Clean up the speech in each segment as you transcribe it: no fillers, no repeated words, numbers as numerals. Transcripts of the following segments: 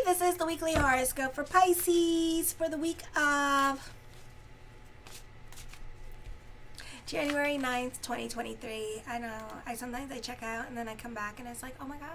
this is the weekly horoscope for Pisces for the week of January 9th, 2023. I know, sometimes I check out and then I come back and it's like, oh my god.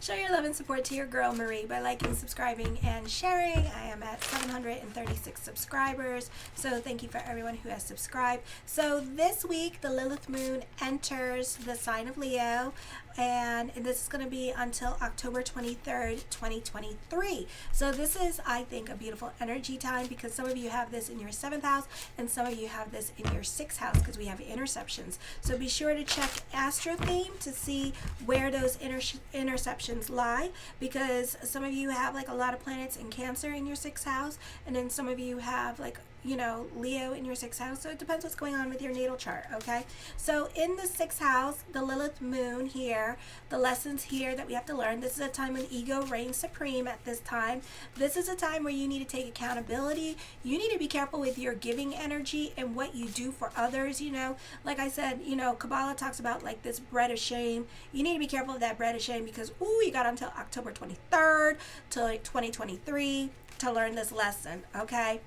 Show your love and support to your girl Marie by liking, subscribing, and sharing. I am at 736 subscribers, so thank you for everyone who has subscribed. So this week the Lilith moon enters the sign of Leo, and this is going to be until October 23rd, 2023. So this is, I think, a beautiful energy time because some of you have this in your 7th house and some of you have this in your 6th house because we have interceptions. So be sure to check Astro Theme to see where those interceptions lie, because some of you have like a lot of planets in Cancer in your 6th house, and then some of you have like, you know, Leo in your 6th house. So it depends what's going on with your natal chart, okay? So in the 6th house, the Lilith moon here, the lessons here that we have to learn. This is a time when ego reigns supreme at this time. This is a time where you need to take accountability. You need to be careful with your giving energy and what you do for others, you know. Like I said, you know, Kabbalah talks about like this bread of shame. You need to be careful of that bread of shame because, ooh, you got until October 23rd to like 2023 to learn this lesson, okay?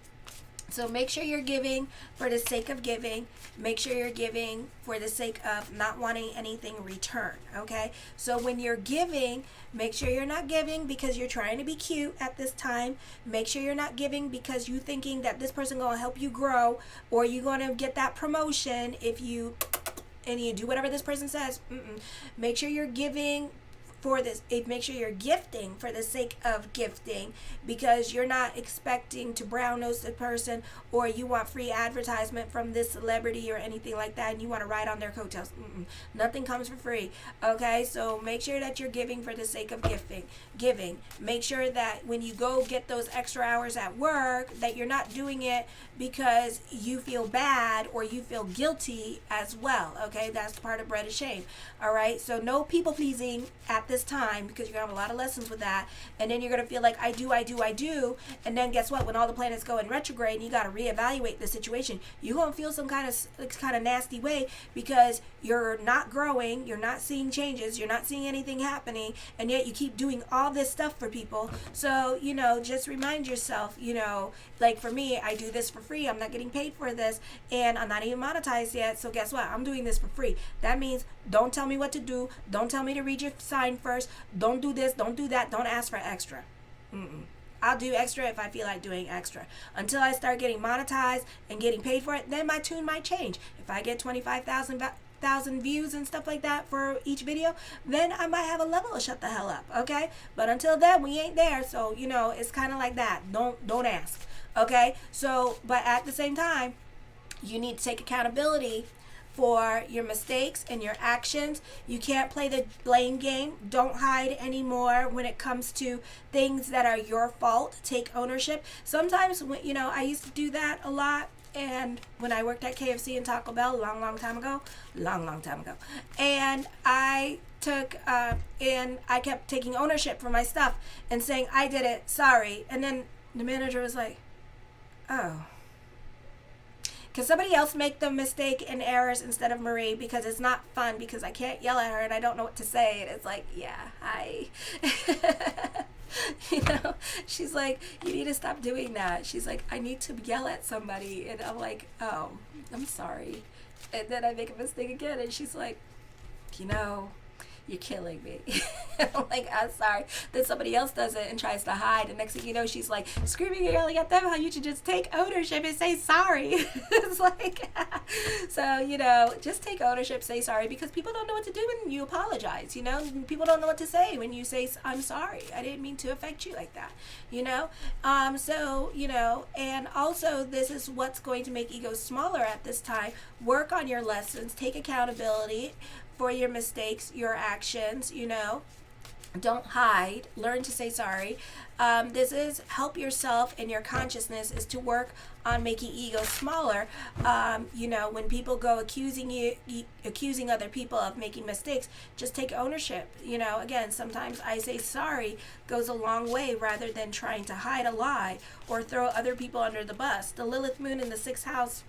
So make sure you're giving for the sake of giving. Make sure you're giving for the sake of not wanting anything returned, okay? So when you're giving, make sure you're not giving because you're trying to be cute at this time. Make sure you're not giving because you're thinking that this person going to help you grow or you're going to get that promotion if you, and you do whatever this person says. Make sure you're giving for this. Make sure you're gifting for the sake of gifting because you're not expecting to brown nose the person or you want free advertisement from this celebrity or anything like that and you want to ride on their coattails. Nothing comes for free, okay? So make sure that you're giving for the sake of giving. Make sure that when you go get those extra hours at work that you're not doing it because you feel bad or you feel guilty as well, okay? That's part of bread of shame, all right? So no people pleasing at this time because you're gonna have a lot of lessons with that, and then you're gonna feel like I do, and then guess what? When all the planets go in retrograde and you gotta reevaluate the situation, you're gonna feel some kind of nasty way because you're not growing, you're not seeing changes, you're not seeing anything happening, and yet you keep doing all this stuff for people. So, you know, just remind yourself, you know, like for me, I do this for free. I'm not getting paid for this, and I'm not even monetized yet. So guess what? I'm doing this for free. That means don't tell me what to do. Don't tell me to read your sign first. Don't do this. Don't do that. Don't ask for extra. I'll do extra if I feel like doing extra. Until I start getting monetized and getting paid for it, then my tune might change. If I get 25,000 views and stuff like that for each video, then I might have a level of shut the hell up, okay? But until then, we ain't there. So, you know, it's kind of like that. Don't ask, okay? So, but at the same time, you need to take accountability for your mistakes and your actions. You can't play the blame game. Don't hide anymore when it comes to things that are your fault. Take ownership. Sometimes, you know, I used to do that a lot. And when I worked at KFC and Taco Bell long time ago, and I took and I kept taking ownership for my stuff and saying I did it, sorry. And then the manager was like, oh, can somebody else make the mistake and errors instead of Marie, because it's not fun because I can't yell at her and I don't know what to say. And it's like, yeah, hi. You know, she's like, you need to stop doing that. She's like, I need to yell at somebody. And I'm like, oh, I'm sorry. And then I make a mistake again and she's like, you know, you're killing me. I'm like, I'm sorry. Then somebody else does it and tries to hide. And next thing you know, she's like screaming and yelling at them how you should just take ownership and say sorry. It's like, so, you know, just take ownership, say sorry, because people don't know what to do when you apologize, you know? People don't know what to say when you say, I'm sorry. I didn't mean to affect you like that, you know? So, you know, and also this is what's going to make ego smaller at this time. Work on your lessons, take accountability for your mistakes, your actions, you know. Don't hide. Learn to say sorry. This is help yourself, and your consciousness is to work on making ego smaller. You know, when people go accusing other people of making mistakes, just take ownership. You know, again, sometimes I say sorry goes a long way rather than trying to hide a lie or throw other people under the bus. The Lilith moon in the 6th house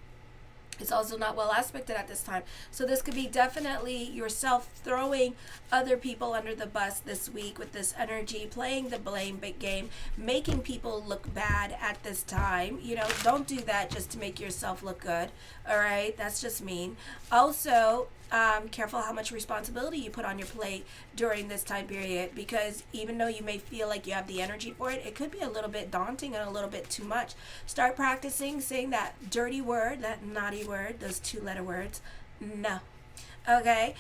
It's also not well aspected at this time. So this could be definitely yourself throwing other people under the bus this week with this energy, playing the blame game, making people look bad at this time. You know, don't do that just to make yourself look good. All right, that's just mean. Also, careful how much responsibility you put on your plate during this time period, because even though you may feel like you have the energy for it, it could be a little bit daunting and a little bit too much. Start practicing saying that dirty word, that naughty word, those 2-letter words, no. Okay,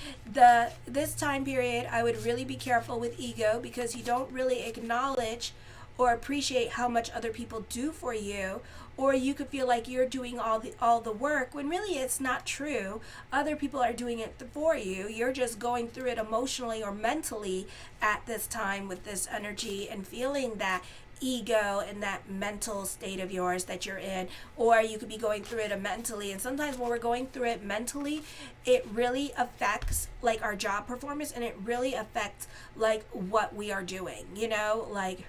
this time period, I would really be careful with ego, because you don't really acknowledge or appreciate how much other people do for you, or you could feel like you're doing all the work when really it's not true. Other people are doing it for you. You're just going through it emotionally or mentally at this time with this energy and feeling that ego and that mental state of yours that you're in, or you could be going through it mentally. And sometimes when we're going through it mentally, it really affects like our job performance, and it really affects like what we are doing, you know, like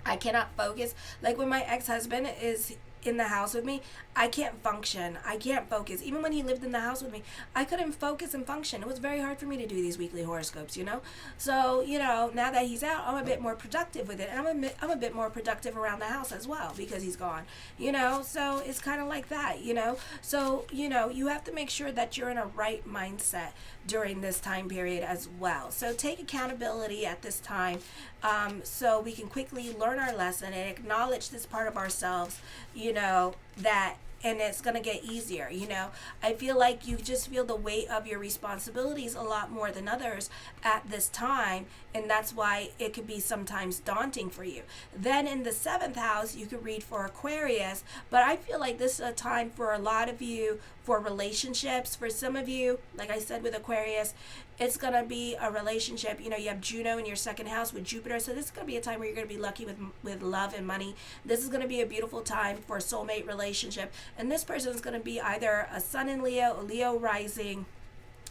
I cannot focus. Like when my ex-husband is in the house with me, I can't function. I can't focus. Even when he lived in the house with me, I couldn't focus and function. It was very hard for me to do these weekly horoscopes, you know? So, you know, now that he's out, I'm a bit more productive with it. And I'm a bit more productive around the house as well because he's gone, you know? So it's kind of like that, you know? So, you know, you have to make sure that you're in a right mindset during this time period as well. So take accountability at this time, so we can quickly learn our lesson and acknowledge this part of ourselves, you know, that, and it's going to get easier, you know. I feel like you just feel the weight of your responsibilities a lot more than others at this time, and that's why it could be sometimes daunting for you. Then in the 7th house, you could read for Aquarius, but I feel like this is a time for a lot of you for relationships. For some of you, like I said with Aquarius, it's going to be a relationship. You know, you have Juno in your 2nd house with Jupiter. So this is going to be a time where you're going to be lucky with love and money. This is going to be a beautiful time for a soulmate relationship. And this person is going to be either a sun in Leo, a Leo rising,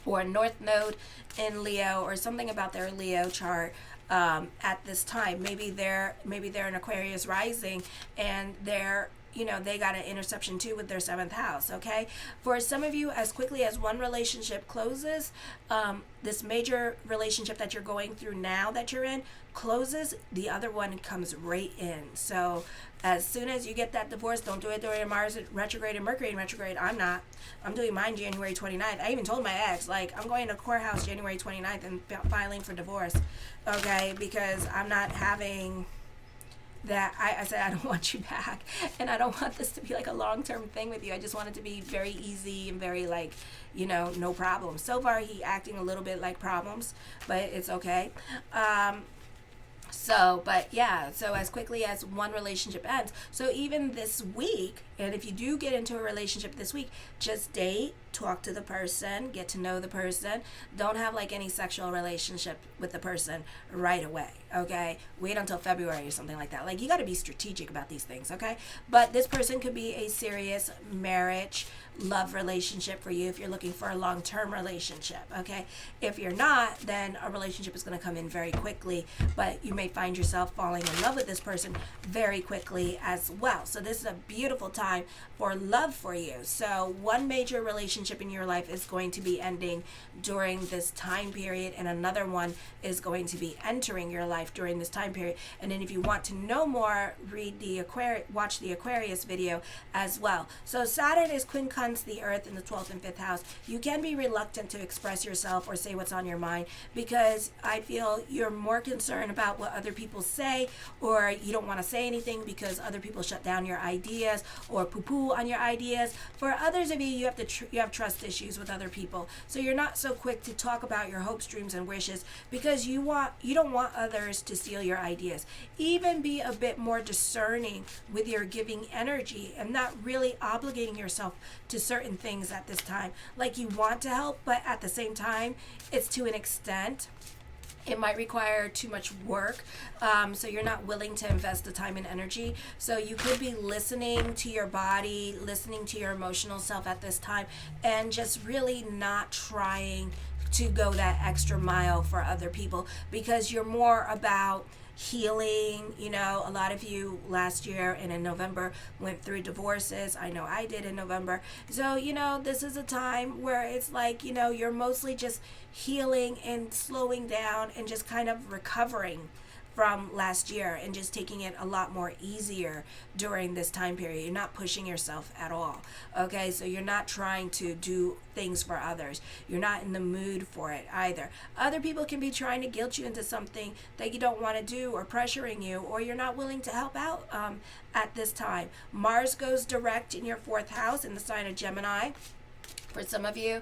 or a North Node in Leo, or something about their Leo chart at this time. Maybe they're an Aquarius rising, and they're, you know, they got an interception too with their 7th house, okay? For some of you, as quickly as one relationship closes, this major relationship that you're going through now that you're in closes, the other one comes right in. So as soon as you get that divorce, don't do it during Mars retrograde and Mercury in retrograde. I'm doing mine January 29th. I even told my ex, like, I'm going to courthouse January 29th and filing for divorce, okay? Because I'm not having that. I said, I don't want you back, and I don't want this to be like a long-term thing with you. I just want it to be very easy and very, like, you know, no problem. So far he acting a little bit like problems, but it's okay. But yeah, so as quickly as one relationship ends, so even this week, and if you do get into a relationship this week, just date, talk to the person, get to know the person. Don't have like any sexual relationship with the person right away, okay? Wait until February or something like that. Like, you got to be strategic about these things, okay? But this person could be a serious marriage, love relationship for you if you're looking for a long-term relationship, okay? If you're not, then a relationship is going to come in very quickly, but you may find yourself falling in love with this person very quickly as well. So this is a beautiful time for love for you. So one major relationship in your life is going to be ending during this time period, and another one is going to be entering your life during this time period. And then if you want to know more, watch the Aquarius video as well. So Saturn is quincunx the Earth in the 12th and 5th house. You can be reluctant to express yourself or say what's on your mind, because I feel you're more concerned about what other people say, or you don't want to say anything because other people shut down your ideas or poo-poo on your ideas. For others of you, you have trust issues with other people, so you're not so quick to talk about your hopes, dreams, and wishes, because you don't want others to steal your ideas. Even be a bit more discerning with your giving energy and not really obligating yourself to certain things at this time. Like, you want to help, but at the same time, it's to an extent. It might require too much work, so you're not willing to invest the time and energy. So you could be listening to your body, listening to your emotional self at this time, and just really not trying to go that extra mile for other people, because you're more about healing. You know, a lot of you last year and in November went through divorces. I know I did in November. So, you know, this is a time where it's like, you know, you're mostly just healing and slowing down and just kind of recovering from last year and just taking it a lot more easier during this time period. You're not pushing yourself at all. Okay, so you're not trying to do things for others. You're not in the mood for it either. Other people can be trying to guilt you into something that you don't want to do, or pressuring you, or you're not willing to help out at this time. Mars goes direct in your 4th house in the sign of Gemini. For some of you,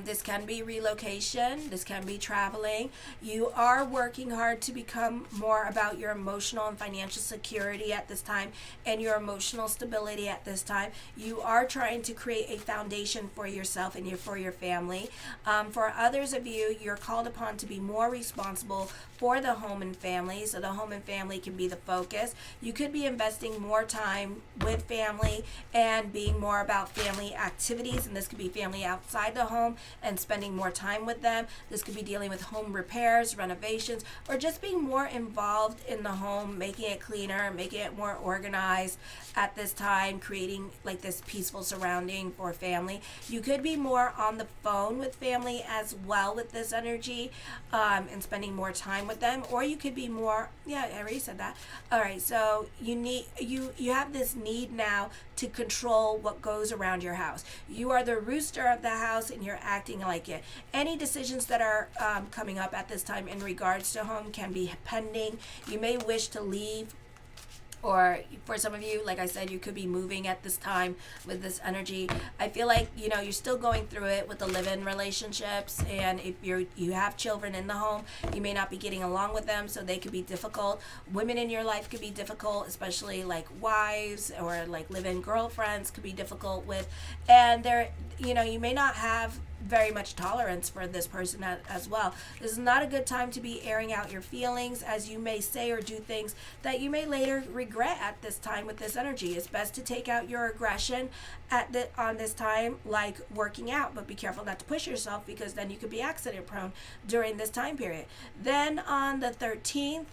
this can be relocation. This can be traveling. You are working hard to become more about your emotional and financial security at this time, and your emotional stability at this time. You are trying to create a foundation for yourself and for your family. For others of you, you're called upon to be more responsible for the home and family. So the home and family can be the focus. You could be investing more time with family and being more about family activities, and this could be family outside the home and spending more time with them. This could be dealing with home repairs, renovations, or just being more involved in the home, making it cleaner, making it more organized at this time, creating like this peaceful surrounding for family. You could be more on the phone with family as well with this energy, and spending more time with them, or you could be more, yeah, I already said that. All right, so you have this need now to control what goes around your house. You are the rooster of the house and you're acting like it. Any decisions that are coming up at this time in regards to home can be pending. You may wish to leave, or for some of you, like I said, you could be moving at this time with this energy. I feel like, you know, you're still going through it with the live-in relationships, and if you have children in the home, you may not be getting along with them, so they could be difficult. Women in your life could be difficult, especially like wives or like live-in girlfriends could be difficult with, and they're, you know, you may not have very much tolerance for this person as well. This is not a good time to be airing out your feelings, as you may say or do things that you may later regret at this time with this energy. It's best to take out your aggression on this time, like working out, but be careful not to push yourself, because then you could be accident prone during this time period. Then on the 13th,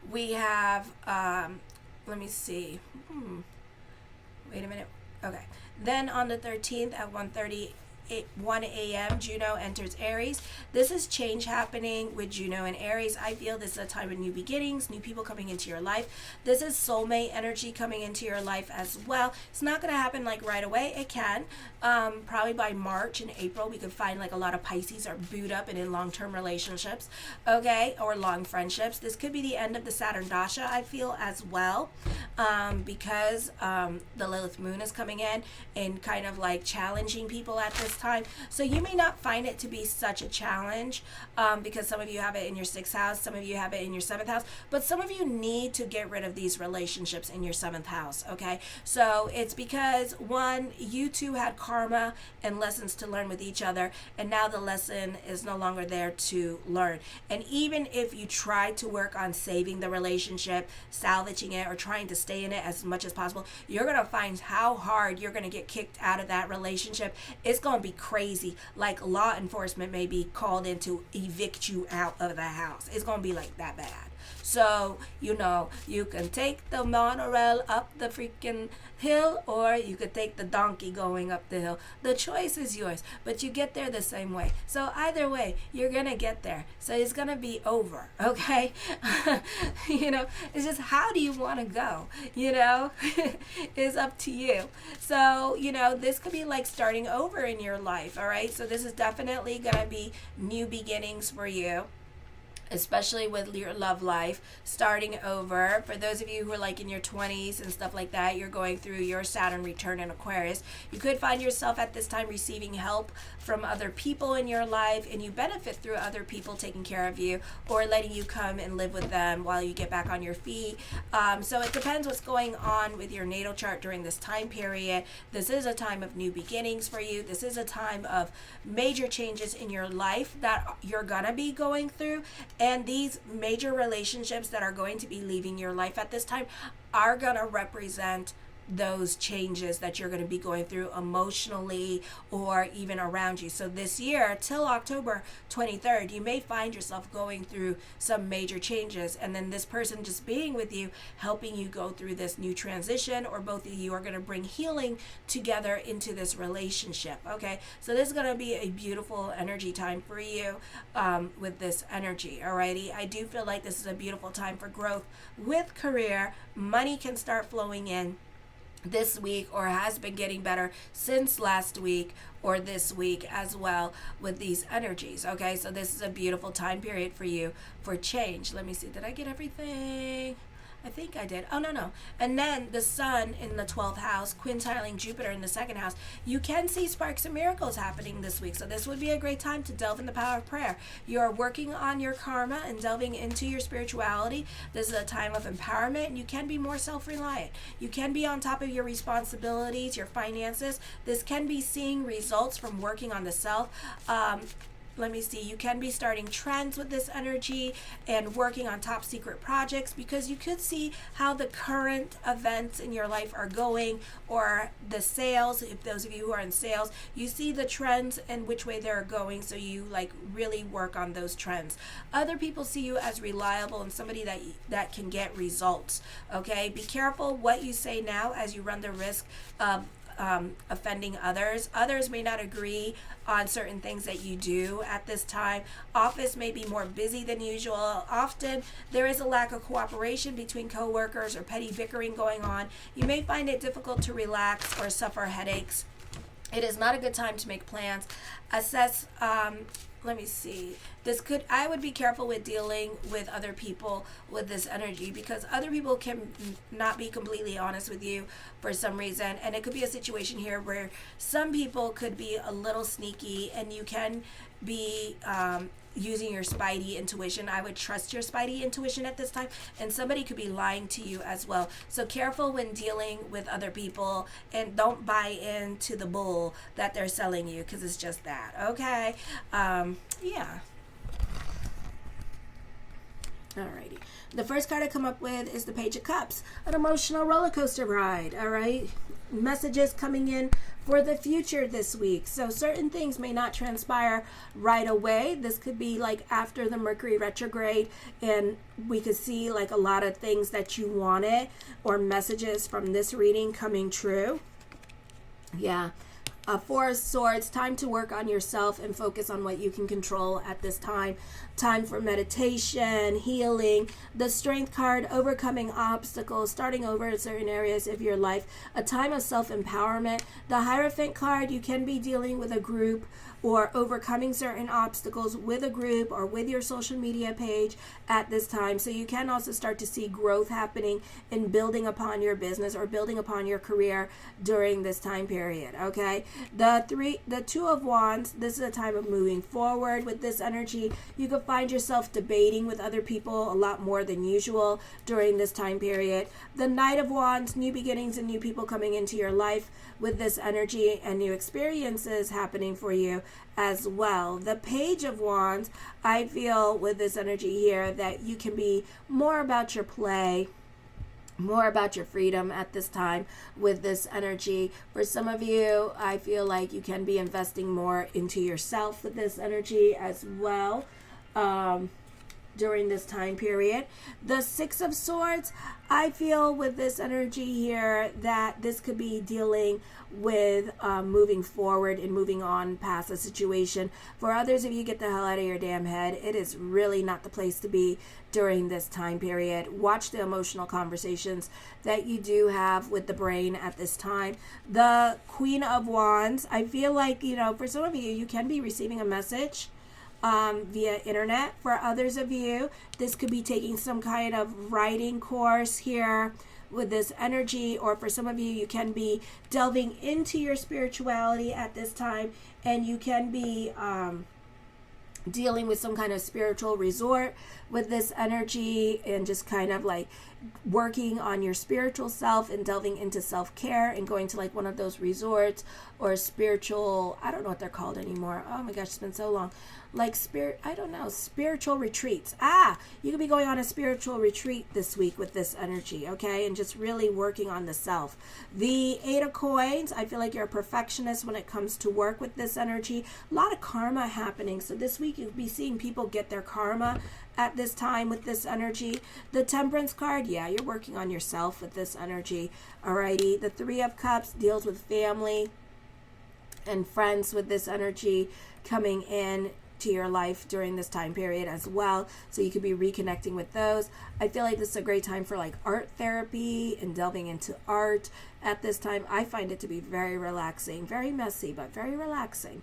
we have, let me see, wait a minute, okay. Then on the 13th at 1 a.m. Juno enters Aries. This is change happening with Juno and Aries. I feel this is a time of new beginnings, new people coming into your life. This is soulmate energy coming into your life as well. It's not going to happen like right away. It can. Probably by March and April, we could find like a lot of Pisces are booed up and in long-term relationships, okay, or long friendships. This could be the end of the Saturn Dasha, I feel, as well, because the Lilith Moon is coming in and kind of like challenging people at this time. So you may not find it to be such a challenge, because some of you have it in your 6th house, some of you have it in your 7th house, but some of you need to get rid of these relationships in your 7th house, okay? So it's because, one, you two had karma and lessons to learn with each other, and now the lesson is no longer there to learn. And even if you try to work on saving the relationship, salvaging it, or trying to stay in it as much as possible, you're going to find how hard you're going to get kicked out of that relationship. It's going to be crazy. Like law enforcement may be called in to evict you out of the house. It's going to be like that bad. So, you know, you can take the monorail up the freaking hill, or you could take the donkey going up the hill. The choice is yours, but you get there the same way. So either way, you're going to get there. So it's going to be over, okay? You know, it's just, how do you want to go? You know, it's up to you. So, you know, this could be like starting over in your life, all right? So this is definitely going to be new beginnings for you, especially with your love life, starting over. For those of you who are like in your 20s and stuff like that, you're going through your Saturn return in Aquarius. You could find yourself at this time receiving help from other people in your life, and you benefit through other people taking care of you or letting you come and live with them while you get back on your feet. So it depends what's going on with your natal chart during this time period. This is a time of new beginnings for you. This is a time of major changes in your life that you're gonna be going through. And these major relationships that are going to be leaving your life at this time are going to represent those changes that you're going to be going through emotionally or even around you. So this year till October 23rd, you may find yourself going through some major changes, and then this person just being with you, helping you go through this new transition, or both of you are going to bring healing together into this relationship. Okay, so this is going to be a beautiful energy time for you with this energy. Alrighty, I do feel like this is a beautiful time for growth with career. Money can start flowing in this week, or has been getting better since last week or this week as well with these energies. Okay, so this is a beautiful time period for you for change. Let me see, did I get everything? I think I did. Oh, no. And then the sun in the 12th house, quintiling Jupiter in the 2nd house. You can see sparks and miracles happening this week. So this would be a great time to delve in the power of prayer. You are working on your karma and delving into your spirituality. This is a time of empowerment, and you can be more self-reliant. You can be on top of your responsibilities, your finances. This can be seeing results from working on the self. Let me see, you can be starting trends with this energy and working on top secret projects, because you could see how the current events in your life are going, or the sales. If those of you who are in sales, you see the trends and which way they're going, so you like really work on those trends. Other people see you as reliable and somebody that can get results. Okay, be careful what you say now, as you run the risk of offending others. Others may not agree on certain things that you do at this time. Office may be more busy than usual. Often there is a lack of cooperation between coworkers or petty bickering going on. You may find it difficult to relax or suffer headaches. It is not a good time to make plans. Assess let me see. I would be careful with dealing with other people with this energy, because other people can not be completely honest with you for some reason. And it could be a situation here where some people could be a little sneaky, and you can be using your spidey intuition. I would trust your spidey intuition at this time, and somebody could be lying to you as well. So careful when dealing with other people, and don't buy into the bull that they're selling you, because it's just that. Okay, yeah. Alrighty. The first card I come up with is the Page of Cups, an emotional roller coaster ride. All right, messages coming in for the future this week. So certain things may not transpire right away. This could be like after the Mercury retrograde, and we could see like a lot of things that you wanted, or messages from this reading coming true. Yeah. Four of Swords, time to work on yourself and focus on what you can control at this time. Time for meditation, healing. The Strength card, overcoming obstacles, starting over in certain areas of your life. A time of self-empowerment. The Hierophant card, you can be dealing with a group or overcoming certain obstacles with a group or with your social media page at this time. So you can also start to see growth happening in building upon your business or building upon your career during this time period. Okay, the Two of Wands, this is a time of moving forward with this energy. You could find yourself debating with other people a lot more than usual during this time period. The Knight of Wands, new beginnings and new people coming into your life with this energy, and new experiences happening for you as well. The Page of Wands, I feel with this energy here that you can be more about your play, more about your freedom at this time with this energy. For some of you, I feel like you can be investing more into yourself with this energy as well. During this time period. The Six of Swords, I feel with this energy here that this could be dealing with moving forward and moving on past a situation. For others of you, get the hell out of your damn head. It is really not the place to be during this time period. Watch the emotional conversations that you do have with the brain at this time. The Queen of Wands, I feel like, for some of you, you can be receiving a message via internet. For others of you, this could be taking some kind of writing course here with this energy, or for some of you, you can be delving into your spirituality at this time, and you can be dealing with some kind of spiritual resort with this energy, and just kind of like working on your spiritual self and delving into self-care and going to like one of those resorts or spiritual, I don't know what they're called anymore. Oh my gosh, it's been so long. like spiritual retreats. You could be going on a spiritual retreat this week with this energy, okay? And just really working on the self. The Eight of Coins, I feel like you're a perfectionist when it comes to work with this energy. A lot of karma happening. So this week you'll be seeing people get their karma at this time with this energy. The Temperance card, yeah, you're working on yourself with this energy. Alrighty, the Three of Cups deals with family and friends with this energy coming in to your life during this time period as well. So you could be reconnecting with those. I feel like this is a great time for like art therapy and delving into art at this time. I find it to be very relaxing, very messy, but very relaxing.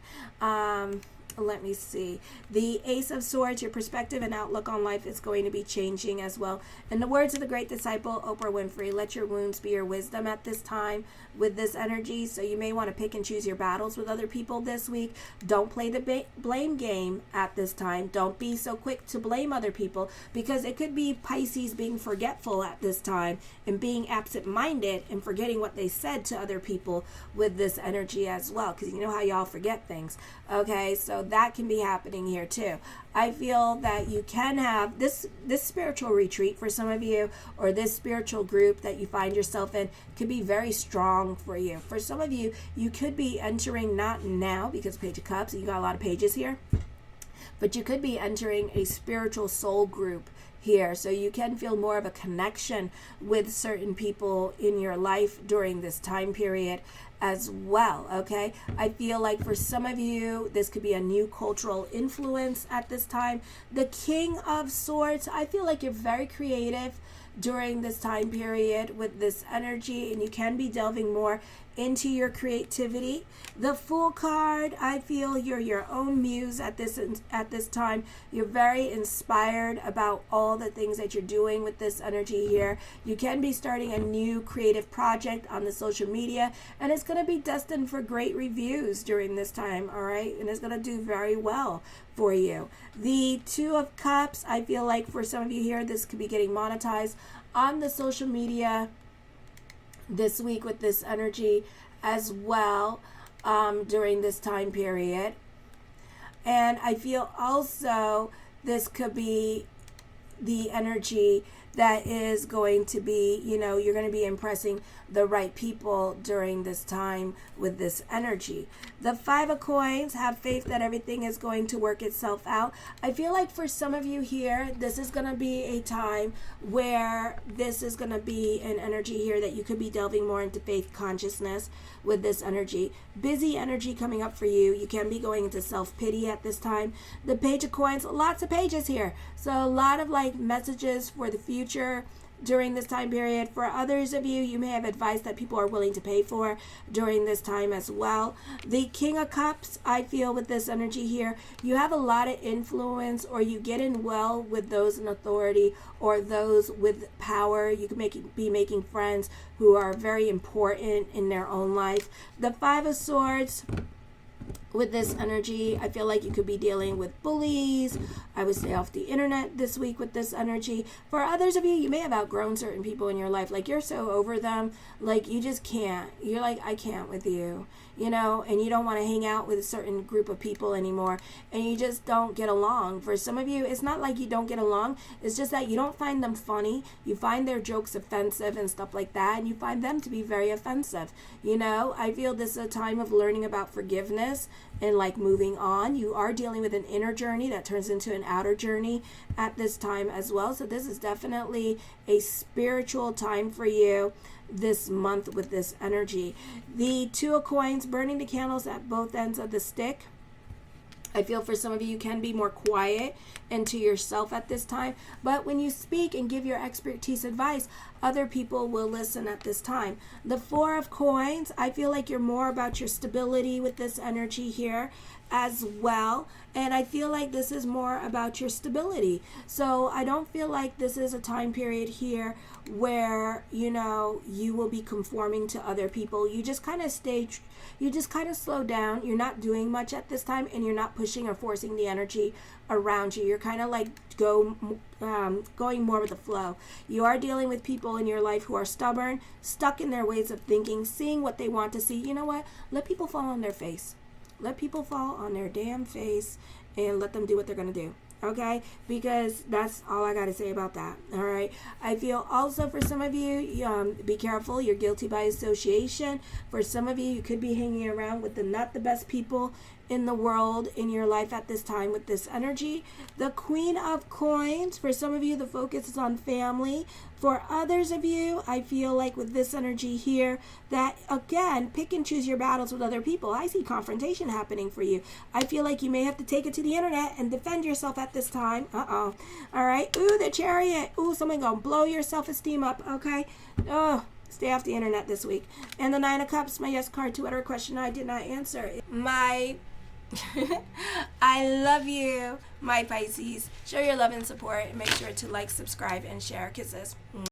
Let me see. The Ace of Swords, your perspective and outlook on life is going to be changing as well. In the words of the great disciple Oprah Winfrey, let your wounds be your wisdom at this time with this energy. So you may want to pick and choose your battles with other people this week. Don't play the blame game at this time. Don't be so quick to blame other people, because it could be Pisces being forgetful at this time and being absent-minded and forgetting what they said to other people with this energy as well, because you know how y'all forget things. Okay, so that can be happening here too. I feel that you can have this spiritual retreat for some of you, or this spiritual group that you find yourself in, could be very strong for you. For some of you, you could be entering, not now because Page of Cups, you got a lot of pages here, but you could be entering a spiritual soul group here. So you can feel more of a connection with certain people in your life during this time period as well, okay? I feel like for some of you, this could be a new cultural influence at this time. The King of Swords, I feel like you're very creative during this time period with this energy, and you can be delving more into your creativity. The Fool card, I feel you're your own muse at this time. You're very inspired about all the things that you're doing with this energy here. You can be starting a new creative project on the social media, and it's going to be destined for great reviews during this time, all right? And it's going to do very well for you. The Two of Cups, I feel like for some of you here, this could be getting monetized on the social media this week with this energy as well, during this time period. And I feel also this could be the energy that is going to be, you're going to be impressing the right people during this time with this energy. The Five of Coins, have faith that everything is going to work itself out. I feel like for some of you here, this is going to be a time where this is going to be an energy here that you could be delving more into faith consciousness with this energy. Busy energy coming up for you. You can be going into self-pity at this time. The Page of Coins, lots of pages here. So a lot of like messages for the future during this time period. For others of you, you may have advice that people are willing to pay for during this time as well. The King of Cups, I feel with this energy here, you have a lot of influence, or you get in well with those in authority or those with power. You can be making friends who are very important in their own life. The Five of Swords, with this energy, I feel like you could be dealing with bullies. I would stay off the internet this week with this energy. For others of you, you may have outgrown certain people in your life. Like you're so over them, like you just can't. You're like, I can't with you, and you don't want to hang out with a certain group of people anymore, and you just don't get along. For some of you, it's not like you don't get along. It's just that you don't find them funny. You find their jokes offensive and stuff like that, and you find them to be very offensive. I feel this is a time of learning about forgiveness and like moving on. You are dealing with an inner journey that turns into an outer journey at this time as well. So this is definitely a spiritual time for you this month with this energy. The Two of Coins, burning the candles at both ends of the stick. I feel for some of you, you can be more quiet and to yourself at this time. But when you speak and give your expertise advice, other people will listen at this time. The Four of Coins, I feel like you're more about your stability with this energy here as well. And I feel like this is more about your stability. So I don't feel like this is a time period here where, you will be conforming to other people. You just kind of slow down. You're not doing much at this time, and you're not pushing or forcing the energy around you. You're kind of like going more with the flow. You are dealing with people in your life who are stubborn, stuck in their ways of thinking, seeing what they want to see. You know what? Let people fall on their face. Let people fall on their damn face and let them do what they're going to do. Okay, because that's all I got to say about that. All right, I feel also for some of you, be careful, you're guilty by association. For some of you, you could be hanging around with the not the best people in the world in your life at this time with this energy. The Queen of Coins, for some of you, the focus is on family. For others of you, I feel like with this energy here, that again, pick and choose your battles with other people. I see confrontation happening for you. I feel like you may have to take it to the internet and defend yourself at this time. All right. Ooh, the Chariot. Ooh, someone gonna blow your self-esteem up. Okay. Oh, stay off the internet this week. And the Nine of Cups, my yes card to whatever question I did not answer. I love you, my Pisces. Show your love and support, and make sure to like, subscribe, and share. Kisses.